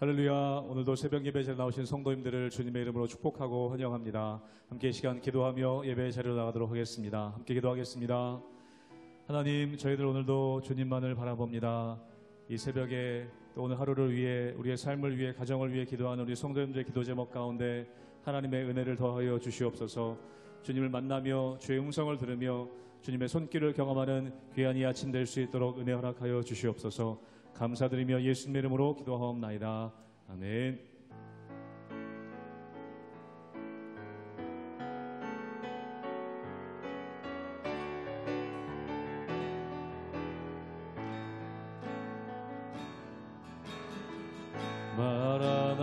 할렐루야. 오늘도 새벽 예배자리에 나오신 성도님들을 주님의 이름으로 축복하고 환영합니다. 함께 이 시간 기도하며 예배 자리로 나가도록 하겠습니다. 함께 기도하겠습니다. 하나님, 저희들 오늘도 주님만을 바라봅니다. 이 새벽에 또 오늘 하루를 위해, 우리의 삶을 위해, 가정을 위해 기도하는 우리 성도님들의 기도 제목 가운데 하나님의 은혜를 더하여 주시옵소서. 주님을 만나며 주의 음성을 들으며 주님의 손길을 경험하는 귀한 이 아침 될 수 있도록 은혜 허락하여 주시옵소서. 감사드리며 예수님의 이름으로 기도하옵나이다. 아멘.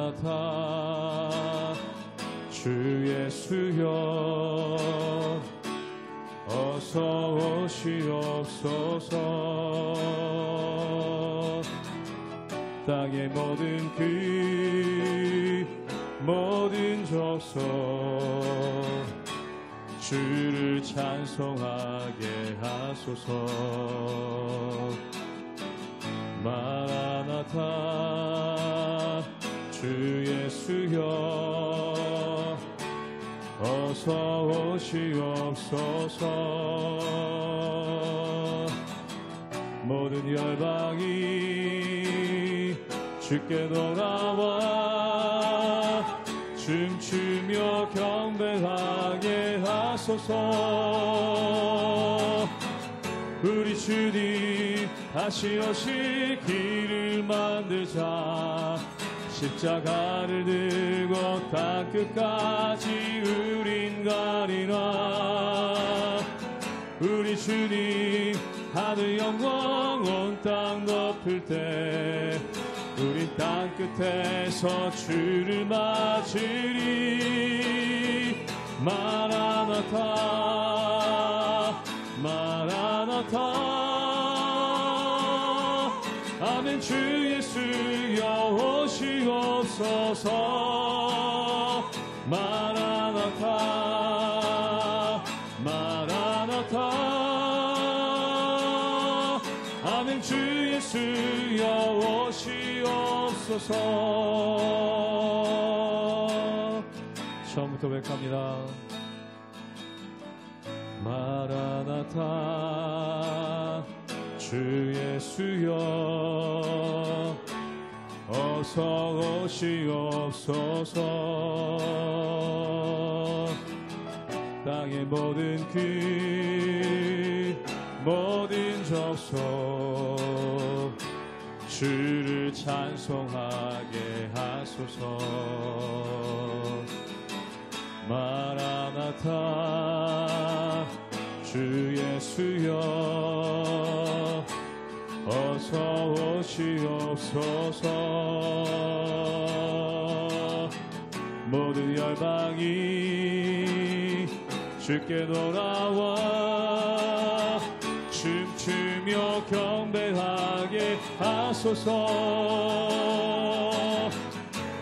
마라나타 주 예수여 어서 오시옵소서. 땅의 모든 족속 주를 찬송하게 하소서. 마라나타 주 예수여 어서 오시옵소서. 모든 열방이 주께 돌아와 춤추며 경배하게 하소서. 우리 주님 다시 오실 길을 만들자. 십자가를 들고 땅끝까지 우린 가리라. 우리 주님 하늘 영광 온 땅 덮을 때 우리 땅끝에서 주를 맞으리. 마라나타 마라나타 아멘. 주 예수여 오시옵소서. 마라나타 마라나타 아멘. 주 예수여 오시옵소서. 처음부터 고백합니다. 마라나타 주 예수여 어서 오시옵소서. 땅의 모든 족속 주를 찬송하게 하소서. 마라나타 주 예수여 어서 오시옵소서. 모든 열방이 주께 돌아와 춤추며 경배하게 하소서.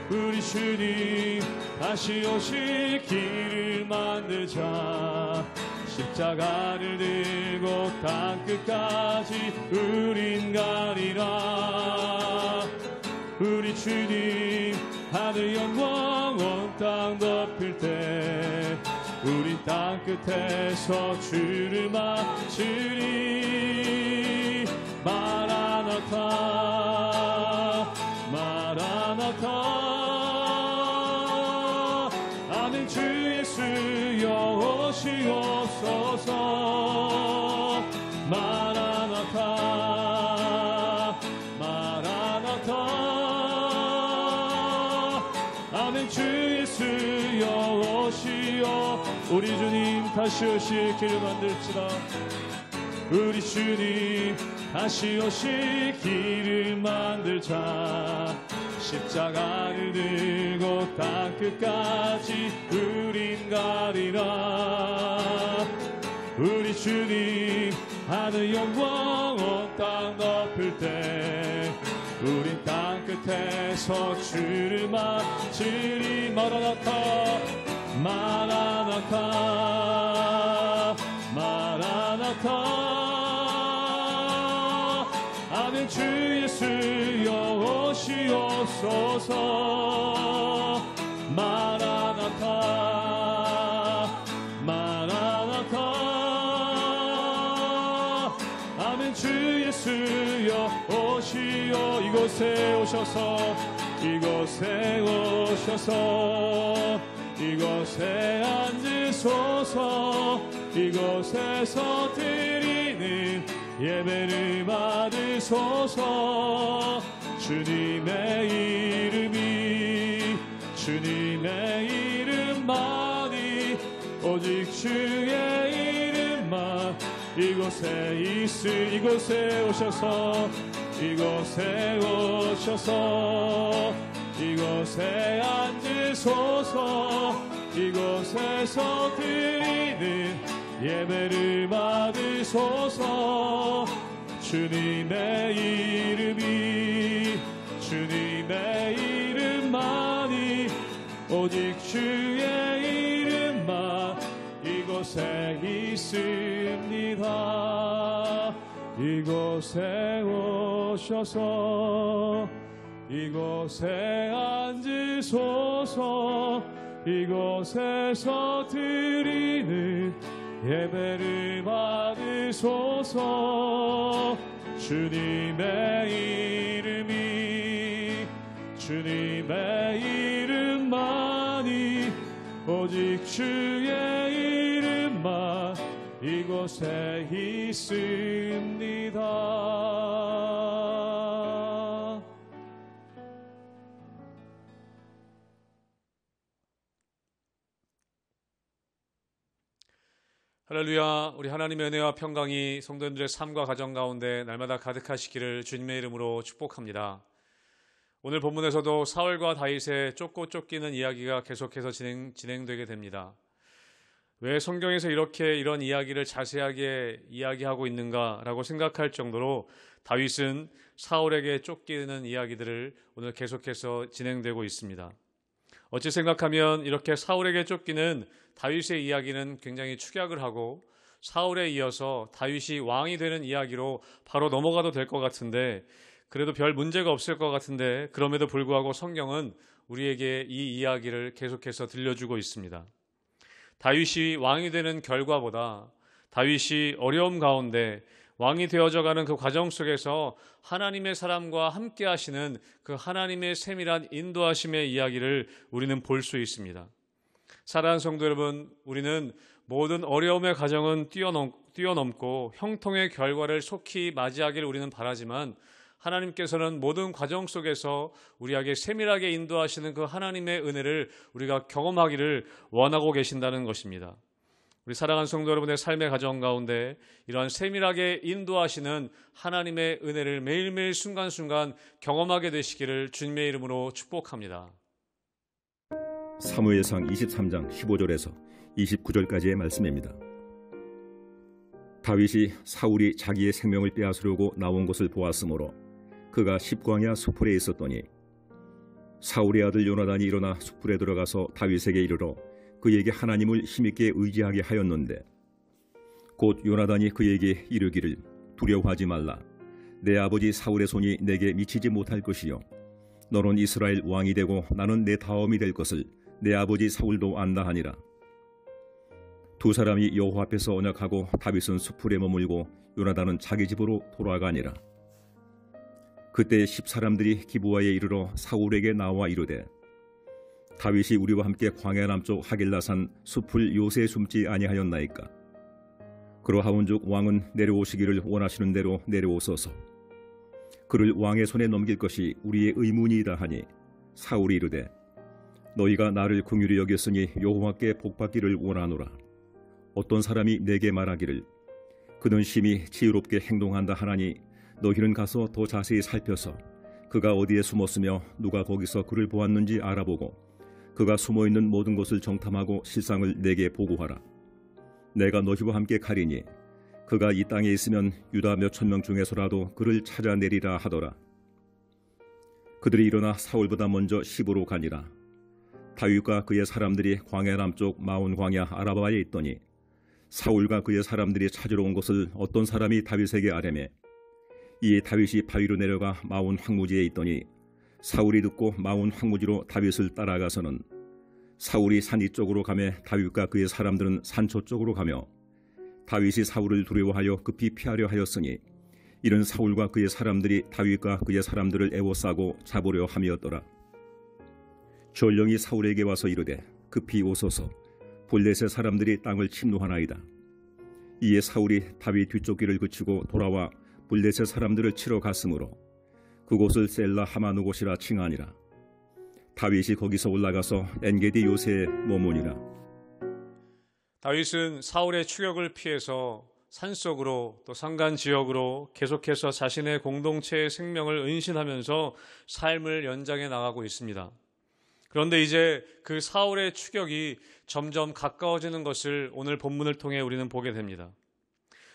우리 주님 다시 오실 길을 만들자. 십자가를 들고 땅끝까지 우린 가리라. 우리 주님 하늘 영광 온 땅 덮을 때 우리 땅끝에서 주를 맞으리. 마라나타 마라나타 아멘. 주 예수여 오시옵소서. 마라나타 마라나타 아멘. 주 예수여 오시옵소서. 우리 주님 다시 오실 길을 만들지라. 우리 주님 다시 오실 길을 만들자. 십자가를 들고 땅끝까지 우린 가리라. 우리 주님 하늘 영광 온 땅 덮을 때 우린 땅끝에서 주를 맞으리. 마라나타 마라나타 마라나타 아멘. 주 예수여 오시옵소서. 주옵소서. 마라나타 마라나타. 아멘. 주 예수여 오시오. 이곳에 오셔서 이곳에 오셔서 이곳에 앉으소서. 이곳에서 드리는 예배를 받으소서. 주님의 이름만이 오직 주의 이름만 이곳에 이곳에 오셔서 이곳에 앉으소서. 이곳에서 드리는 예배를 받으소서. 주님의 이름만이 오직 주의 이름만 이곳에 있습니다. 이곳에 오셔서 이곳에 앉으소서. 이곳에서 드리는 예배를 받으소서. 주님의 이름만이 오직 주의 이름만 이곳에 있습니다. 할렐루야. 우리 하나님의 은혜와 평강이 성도님들의 삶과 가정 가운데 날마다 가득하시기를 주님의 이름으로 축복합니다. 오늘 본문에서도 사울과 다윗의 쫓고 쫓기는 이야기가 계속해서 진행되게 됩니다. 왜 성경에서 이런 이야기를 자세하게 이야기하고 있는가라고 생각할 정도로 다윗은 사울에게 쫓기는 이야기들을 오늘 계속해서 진행되고 있습니다. 어찌 생각하면 이렇게 사울에게 쫓기는 다윗의 이야기는 굉장히 축약을 하고 사울에 이어서 다윗이 왕이 되는 이야기로 바로 넘어가도 될 것 같은데, 그래도 별 문제가 없을 것 같은데, 그럼에도 불구하고 성경은 우리에게 이 이야기를 계속해서 들려주고 있습니다. 다윗이 왕이 되는 결과보다 다윗이 어려움 가운데 왕이 되어져가는 그 과정 속에서 하나님의 사람과 함께 하시는 그 하나님의 세밀한 인도하심의 이야기를 우리는 볼 수 있습니다. 사랑하는 성도 여러분, 우리는 모든 어려움의 과정은 뛰어넘고 형통의 결과를 속히 맞이하기를 우리는 바라지만, 하나님께서는 모든 과정 속에서 우리에게 세밀하게 인도하시는 그 하나님의 은혜를 우리가 경험하기를 원하고 계신다는 것입니다. 우리 사랑하는 성도 여러분의 삶의 가정 가운데 이러한 세밀하게 인도하시는 하나님의 은혜를 매일매일 순간순간 경험하게 되시기를 주님의 이름으로 축복합니다. 사무엘상 23장 15절에서 29절까지의 말씀입니다. 다윗이 사울이 자기의 생명을 빼앗으려고 나온 것을 보았으므로 그가 십광야 숯불에 있었더니 사울의 아들 요나단이 일어나 숯불에 들어가서 다윗에게 이르러 그에게 하나님을 힘있게 의지하게 하였는데, 곧 요나단이 그에게 이르기를 두려워하지 말라. 내 아버지 사울의 손이 내게 미치지 못할 것이요 너는 이스라엘 왕이 되고 나는 내 다음이 될 것을 내 아버지 사울도 안다 하니라. 두 사람이 여호와 앞에서 언약하고 다윗은 숯불에 머물고 요나단은 자기 집으로 돌아가니라. 그때 10사람들이 기브아에 이르러 사울에게 나와 이르되 다윗이 우리와 함께 광야 남쪽 하길라산 숲을 요새에 숨지 아니하였나이까. 그러하온즉 왕은 내려오시기를 원하시는 대로 내려오소서. 그를 왕의 손에 넘길 것이 우리의 의문이다 하니 사울이 이르되 너희가 나를 긍휼히 여겼으니 여호와께 복받기를 원하노라. 어떤 사람이 내게 말하기를 그는 심히 지혜롭게 행동한다 하나니 너희는 가서 더 자세히 살펴서 그가 어디에 숨었으며 누가 거기서 그를 보았는지 알아보고 그가 숨어있는 모든 것을 정탐하고 실상을 내게 보고하라. 내가 너희와 함께 가리니 그가 이 땅에 있으면 유다 몇천 명 중에서라도 그를 찾아내리라 하더라. 그들이 일어나 사울보다 먼저 시브로 가니라. 다윗과 그의 사람들이 광야 남쪽 마온 광야 아라바에 있더니 사울과 그의 사람들이 찾으러 온 것을 어떤 사람이 다윗에게 아뢰매 이에 다윗이 바위로 내려가 마온 황무지에 있더니 사울이 듣고 마온 황무지로 다윗을 따라가서는 사울이 산 이쪽으로 가매 다윗과 그의 사람들은 산초 쪽으로 가며 다윗이 사울을 두려워하여 급히 피하려 하였으니 이는 사울과 그의 사람들이 다윗과 그의 사람들을 애워싸고 잡으려 함이었더라. 전령이 사울에게 와서 이르되 급히 오소서 블레셋 사람들이 땅을 침노하나이다. 이에 사울이 다윗 뒤쫓기를 그치고 돌아와 블레셋 사람들을 치러 갔으므로 그곳을 셀라 하마누곳이라 칭하니라. 다윗이 거기서 올라가서 엔게디 요새에 머무니라. 다윗은 사울의 추격을 피해서 산속으로 또 산간 지역으로 계속해서 자신의 공동체의 생명을 은신하면서 삶을 연장해 나가고 있습니다. 그런데 이제 그 사울의 추격이 점점 가까워지는 것을 오늘 본문을 통해 우리는 보게 됩니다.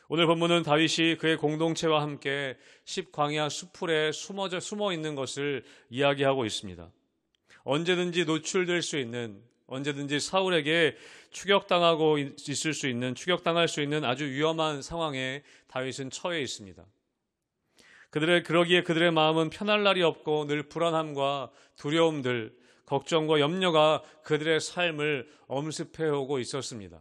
오늘 본문은 다윗이 그의 공동체와 함께 십광야 수풀에 숨어 있는 것을 이야기하고 있습니다. 언제든지 노출될 수 있는, 언제든지 사울에게 추격당할 수 있는 아주 위험한 상황에 다윗은 처해 있습니다. 그러기에 그들의 마음은 편할 날이 없고 늘 불안함과 두려움들, 걱정과 염려가 그들의 삶을 엄습해오고 있었습니다.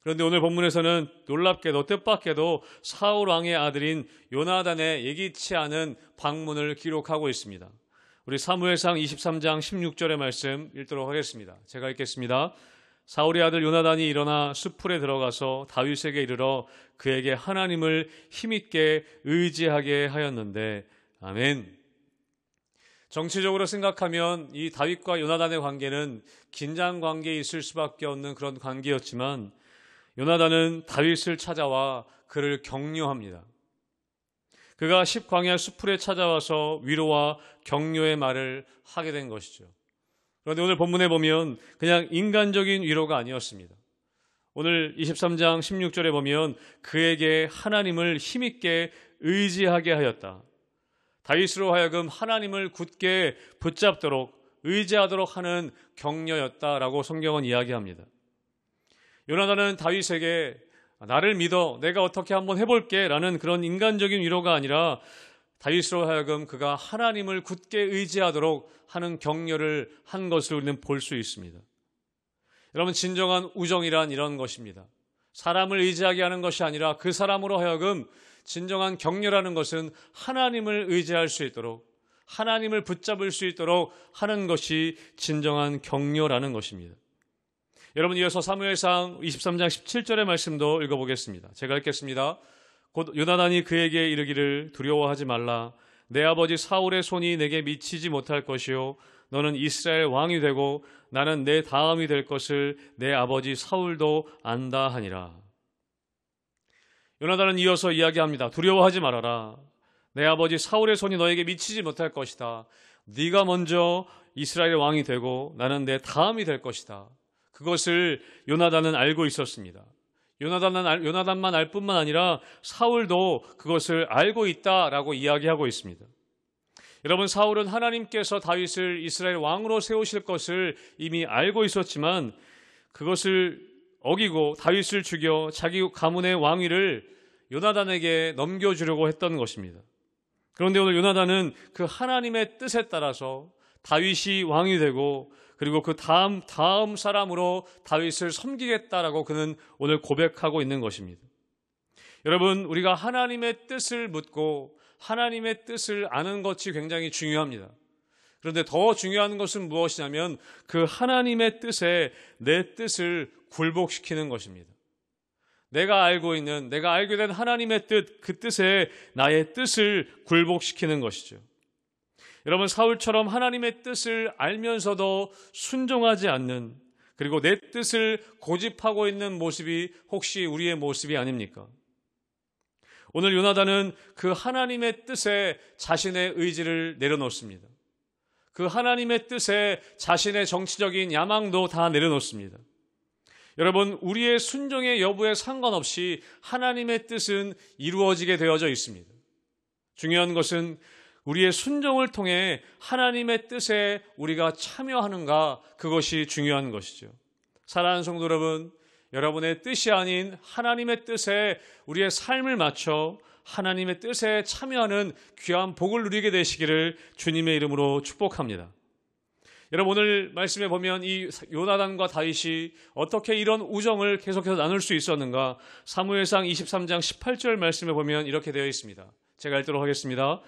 그런데 오늘 본문에서는 놀랍게도 뜻밖에도 사울 왕의 아들인 요나단의 예기치 않은 방문을 기록하고 있습니다. 우리 사무엘상 23장 16절의 말씀 읽도록 하겠습니다. 제가 읽겠습니다. 사울의 아들 요나단이 일어나 수풀에 들어가서 다윗에게 이르러 그에게 하나님을 힘있게 의지하게 하였는데 아멘. 정치적으로 생각하면 이 다윗과 요나단의 관계는 긴장 관계에 있을 수밖에 없는 그런 관계였지만 요나단은 다윗을 찾아와 그를 격려합니다. 그가 십광야 수풀에 찾아와서 위로와 격려의 말을 하게 된 것이죠. 그런데 오늘 본문에 보면 그냥 인간적인 위로가 아니었습니다. 오늘 23장 16절에 보면 그에게 하나님을 힘있게 의지하게 하였다. 다윗으로 하여금 하나님을 굳게 붙잡도록 의지하도록 하는 격려였다라고 성경은 이야기합니다. 요나단은 다윗에게 나를 믿어 내가 어떻게 한번 해볼게 라는 그런 인간적인 위로가 아니라 다윗으로 하여금 그가 하나님을 굳게 의지하도록 하는 격려를 한 것을 우리는 볼 수 있습니다. 여러분, 진정한 우정이란 이런 것입니다. 사람을 의지하게 하는 것이 아니라 그 사람으로 하여금 진정한 격려라는 것은 하나님을 의지할 수 있도록, 하나님을 붙잡을 수 있도록 하는 것이 진정한 격려라는 것입니다. 여러분, 이어서 사무엘상 23장 17절의 말씀도 읽어보겠습니다. 제가 읽겠습니다. 곧 요나단이 그에게 이르기를 두려워하지 말라. 내 아버지 사울의 손이 내게 미치지 못할 것이요 너는 이스라엘 왕이 되고 나는 내 다음이 될 것을 내 아버지 사울도 안다 하니라. 요나단은 이어서 이야기합니다. 두려워하지 말아라. 내 아버지 사울의 손이 너에게 미치지 못할 것이다. 네가 먼저 이스라엘 왕이 되고 나는 내 다음이 될 것이다. 그것을 요나단은 알고 있었습니다. 요나단만 알 뿐만 아니라 사울도 그것을 알고 있다라고 이야기하고 있습니다. 여러분, 사울은 하나님께서 다윗을 이스라엘 왕으로 세우실 것을 이미 알고 있었지만 그것을 어기고 다윗을 죽여 자기 가문의 왕위를 요나단에게 넘겨주려고 했던 것입니다. 그런데 오늘 요나단은 그 하나님의 뜻에 따라서 다윗이 왕이 되고 그리고 그 다음 사람으로 다윗을 섬기겠다라고 그는 오늘 고백하고 있는 것입니다. 여러분, 우리가 하나님의 뜻을 묻고 하나님의 뜻을 아는 것이 굉장히 중요합니다. 그런데 더 중요한 것은 무엇이냐면 그 하나님의 뜻에 내 뜻을 굴복시키는 것입니다. 내가 알게 된 하나님의 뜻, 그 뜻에 나의 뜻을 굴복시키는 것이죠. 여러분, 사울처럼 하나님의 뜻을 알면서도 순종하지 않는, 그리고 내 뜻을 고집하고 있는 모습이 혹시 우리의 모습이 아닙니까? 오늘 요나단은 그 하나님의 뜻에 자신의 의지를 내려놓습니다. 그 하나님의 뜻에 자신의 정치적인 야망도 다 내려놓습니다. 여러분, 우리의 순종의 여부에 상관없이 하나님의 뜻은 이루어지게 되어져 있습니다. 중요한 것은 우리의 순종을 통해 하나님의 뜻에 우리가 참여하는가, 그것이 중요한 것이죠. 사랑하는 성도 여러분, 여러분의 뜻이 아닌 하나님의 뜻에 우리의 삶을 맞춰 하나님의 뜻에 참여하는 귀한 복을 누리게 되시기를 주님의 이름으로 축복합니다. 여러분, 오늘 말씀에 보면 이 요나단과 다윗이 어떻게 이런 우정을 계속해서 나눌 수 있었는가? 사무엘상 23장 18절 말씀에 보면 이렇게 되어 있습니다. 제가 읽도록 하겠습니다.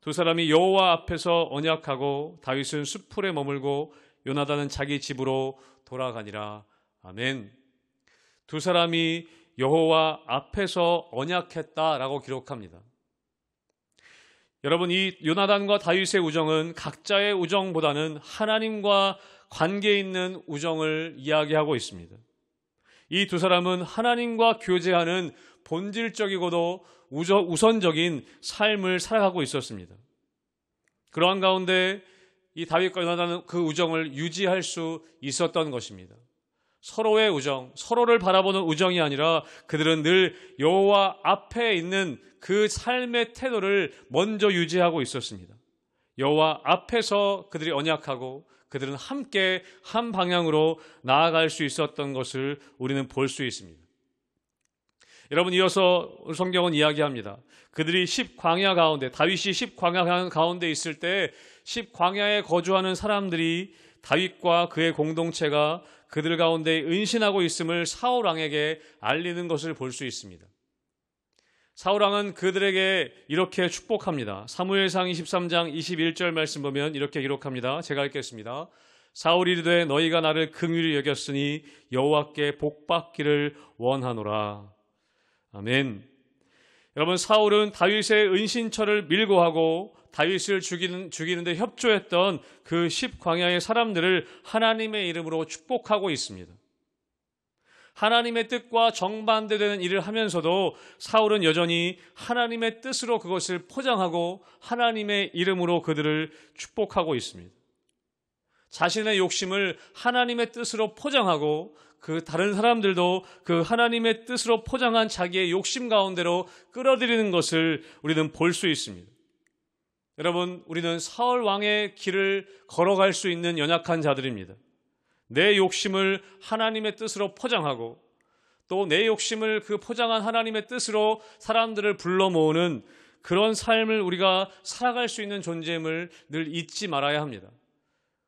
두 사람이 여호와 앞에서 언약하고 다윗은 숲풀에 머물고 요나단은 자기 집으로 돌아가니라. 아멘. 두 사람이 여호와 앞에서 언약했다라고 기록합니다. 여러분, 이 요나단과 다윗의 우정은 각자의 우정보다는 하나님과 관계 있는 우정을 이야기하고 있습니다. 이 두 사람은 하나님과 교제하는 본질적이고도 우선적인 삶을 살아가고 있었습니다. 그러한 가운데 이 다윗과 요나단은 그 우정을 유지할 수 있었던 것입니다. 서로의 우정, 서로를 바라보는 우정이 아니라 그들은 늘 여호와 앞에 있는 그 삶의 태도를 먼저 유지하고 있었습니다. 여호와 앞에서 그들이 언약하고 그들은 함께 한 방향으로 나아갈 수 있었던 것을 우리는 볼 수 있습니다. 여러분, 이어서 성경은 이야기합니다. 그들이 10광야 가운데, 다윗이 10광야 가운데 있을 때 10광야에 거주하는 사람들이 다윗과 그의 공동체가 그들 가운데 은신하고 있음을 사울 왕에게 알리는 것을 볼 수 있습니다. 사울 왕은 그들에게 이렇게 축복합니다. 사무엘상 23장 21절 말씀 보면 이렇게 기록합니다. 제가 읽겠습니다. 사울이 이르되 너희가 나를 긍휼히 여겼으니 여호와께 복받기를 원하노라. 아멘. 여러분, 사울은 다윗의 은신처를 밀고하고 다윗을 죽이는데 협조했던 그 10광야의 사람들을 하나님의 이름으로 축복하고 있습니다. 하나님의 뜻과 정반대되는 일을 하면서도 사울은 여전히 하나님의 뜻으로 그것을 포장하고 하나님의 이름으로 그들을 축복하고 있습니다. 자신의 욕심을 하나님의 뜻으로 포장하고 그 다른 사람들도 그 하나님의 뜻으로 포장한 자기의 욕심 가운데로 끌어들이는 것을 우리는 볼 수 있습니다. 여러분, 우리는 사울 왕의 길을 걸어갈 수 있는 연약한 자들입니다. 내 욕심을 하나님의 뜻으로 포장하고 또 내 욕심을 그 포장한 하나님의 뜻으로 사람들을 불러 모으는 그런 삶을 우리가 살아갈 수 있는 존재임을 늘 잊지 말아야 합니다.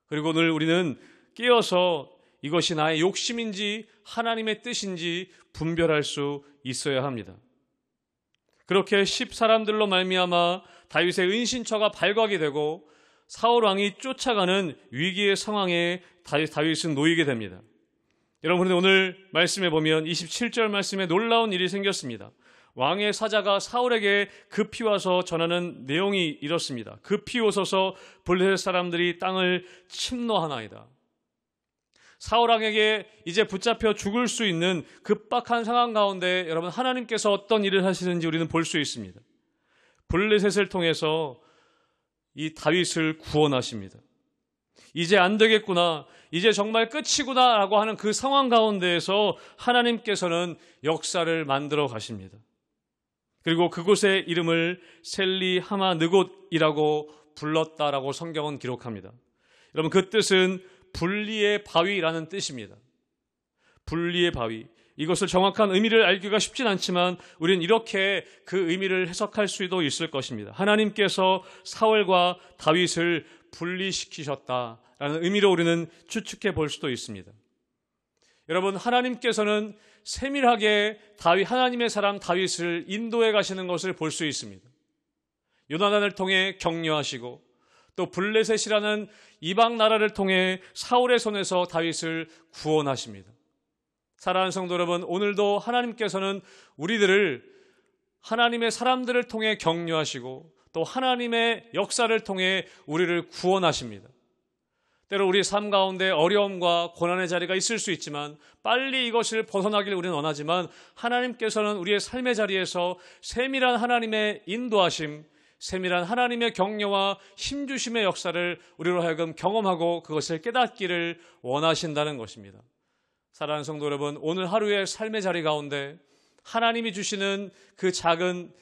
그리고 늘 우리는 깨어서 이것이 나의 욕심인지 하나님의 뜻인지 분별할 수 있어야 합니다. 그렇게 10사람들로 말미암아 다윗의 은신처가 발각이 되고 사울 왕이 쫓아가는 위기의 상황에 다윗은 놓이게 됩니다. 여러분, 그런데 오늘 말씀에 보면 27절 말씀에 놀라운 일이 생겼습니다. 왕의 사자가 사울에게 급히 와서 전하는 내용이 이렇습니다. 급히 오소서 블레셋 사람들이 땅을 침노하나이다. 사울 왕에게 이제 붙잡혀 죽을 수 있는 급박한 상황 가운데 여러분, 하나님께서 어떤 일을 하시는지 우리는 볼 수 있습니다. 블레셋을 통해서 이 다윗을 구원하십니다. 이제 안 되겠구나, 이제 정말 끝이구나 라고 하는 그 상황 가운데에서 하나님께서는 역사를 만들어 가십니다. 그리고 그곳의 이름을 셀리 하마 느곳이라고 불렀다라고 성경은 기록합니다. 여러분, 그 뜻은 분리의 바위라는 뜻입니다. 분리의 바위. 이것을 정확한 의미를 알기가 쉽진 않지만 우리는 이렇게 그 의미를 해석할 수도 있을 것입니다. 하나님께서 사울과 다윗을 분리시키셨다라는 의미로 우리는 추측해 볼 수도 있습니다. 여러분, 하나님께서는 세밀하게 하나님의 사람 다윗을 인도해 가시는 것을 볼 수 있습니다. 요나단을 통해 격려하시고 또 블레셋이라는 이방 나라를 통해 사울의 손에서 다윗을 구원하십니다. 사랑하는 성도 여러분, 오늘도 하나님께서는 우리들을 하나님의 사람들을 통해 격려하시고 또 하나님의 역사를 통해 우리를 구원하십니다. 때로 우리 삶 가운데 어려움과 고난의 자리가 있을 수 있지만 빨리 이것을 벗어나기를 우리는 원하지만 하나님께서는 우리의 삶의 자리에서 세밀한 하나님의 인도하심, 세밀한 하나님의 격려와 힘주심의 역사를 우리로 하여금 경험하고 그것을 깨닫기를 원하신다는 것입니다. 사랑하는 성도 여러분, 오늘 하루의 삶의 자리 가운데 하나님이 주시는 그 작은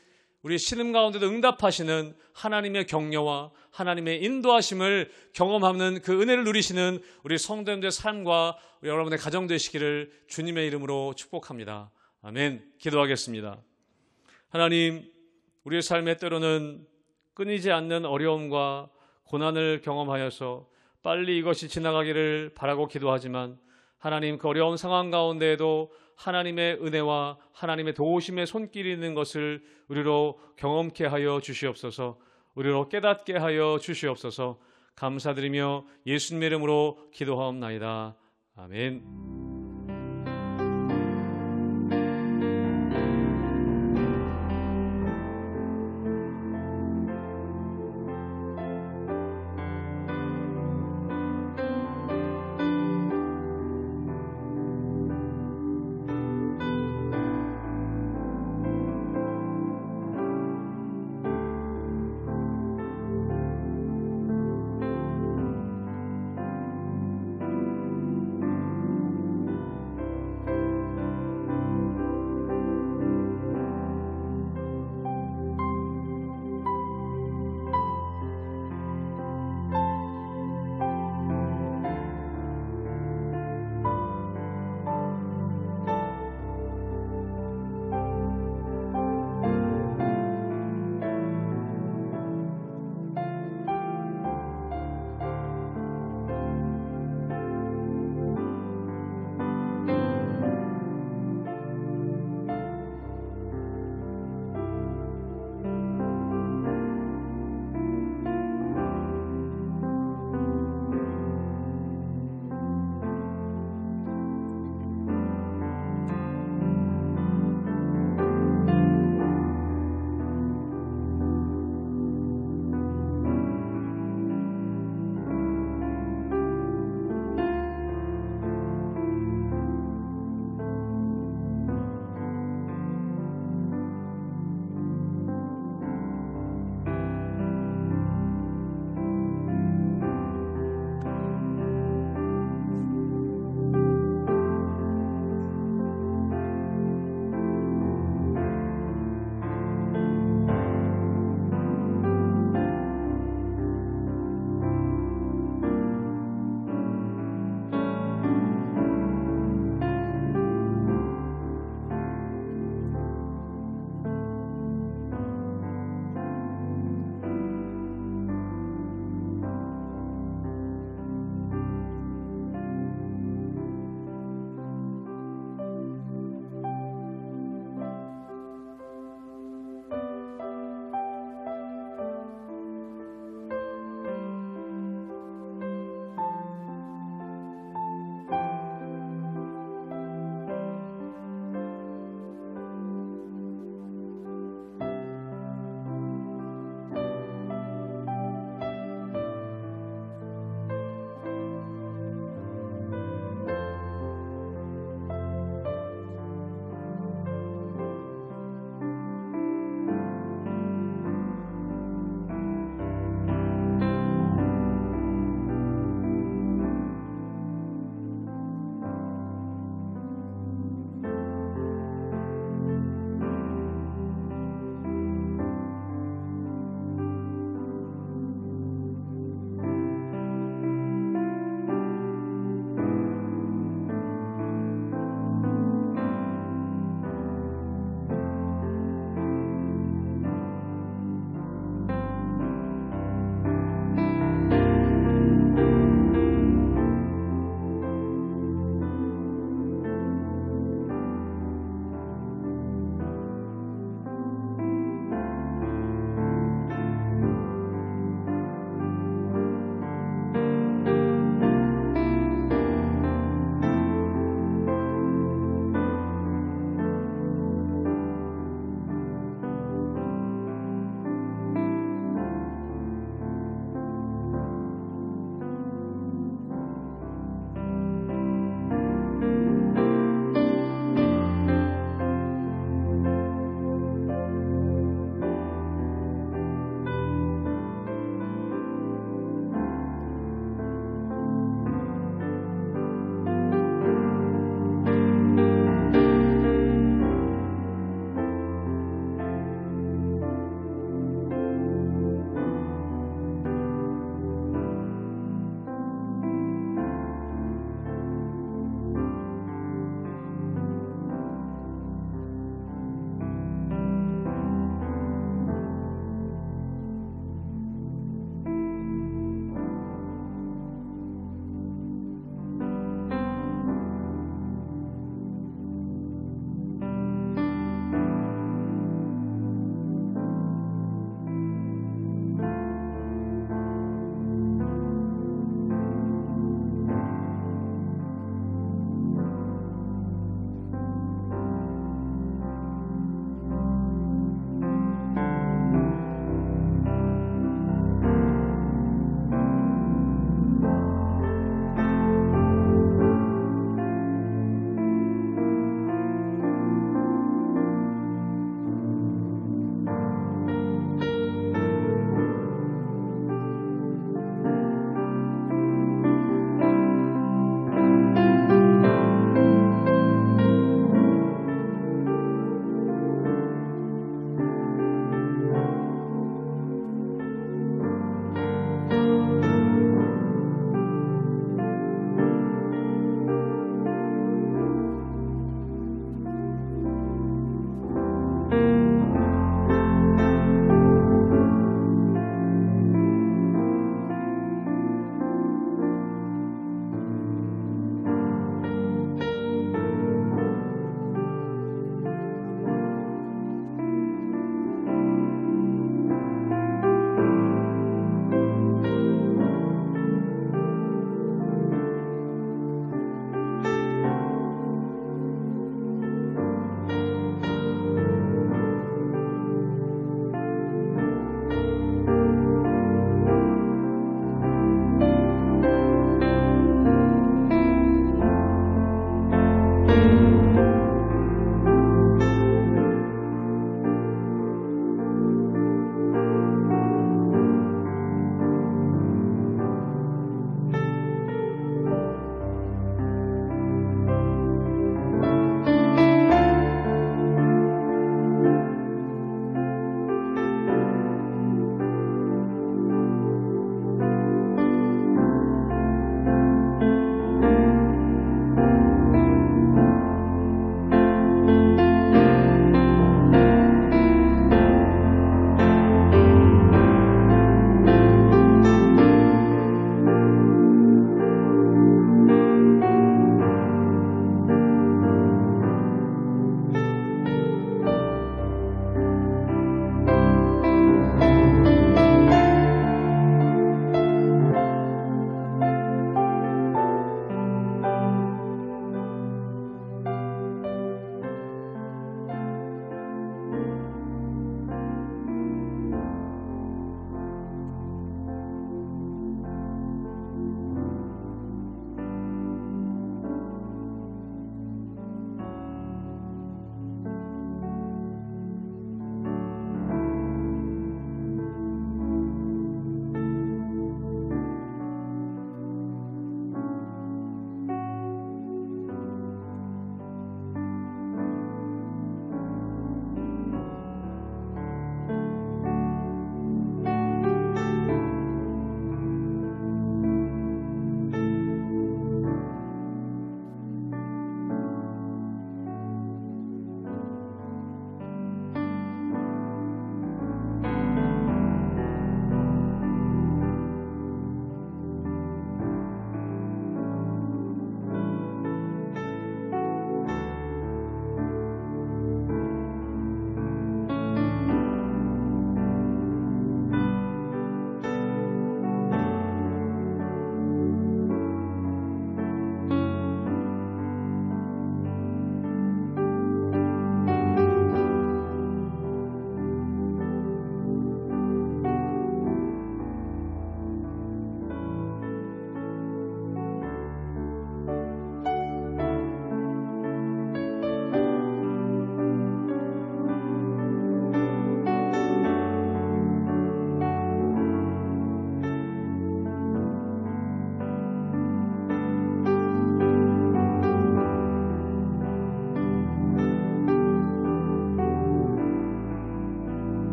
우리 신음 가운데도 응답하시는 하나님의 격려와 하나님의 인도하심을 경험하는 그 은혜를 누리시는 우리 성도님들의 삶과 우리 여러분의 가정 되시기를 주님의 이름으로 축복합니다. 아멘. 기도하겠습니다. 하나님, 우리의 삶에 때로는 끊이지 않는 어려움과 고난을 경험하여서 빨리 이것이 지나가기를 바라고 기도하지만 하나님, 그 어려운 상황 가운데에도 하나님의 은혜와 하나님의 도우심의 손길이 있는 것을 우리로 경험케 하여 주시옵소서. 우리로 깨닫게 하여 주시옵소서. 감사드리며 예수님의 이름으로 기도하옵나이다. 아멘.